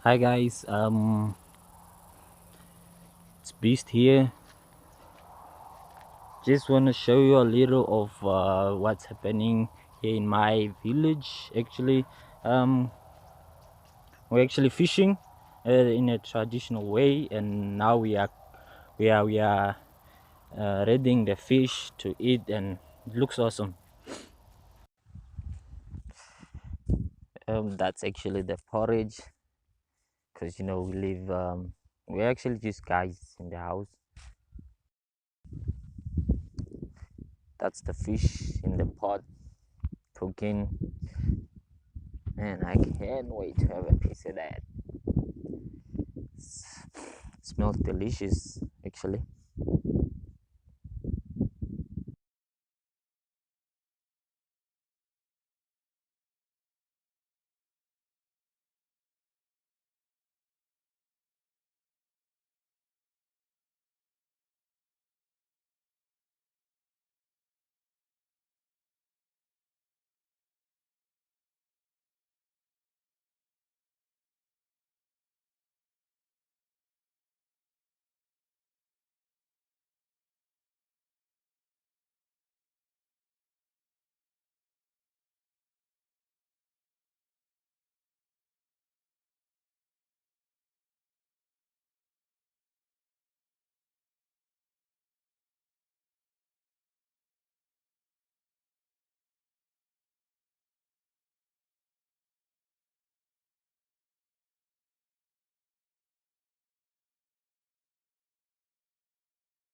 Hi guys, it's Beast here. Just want to show you a little of what's happening here in my village. Actually, we're actually fishing in a traditional way, and now we are readying the fish to eat, and it looks awesome. That's actually the porridge, because we live. We're actually just guys in the house. That's the fish in the pot cooking. Man, I can't wait to have a piece of that. Smells delicious, actually.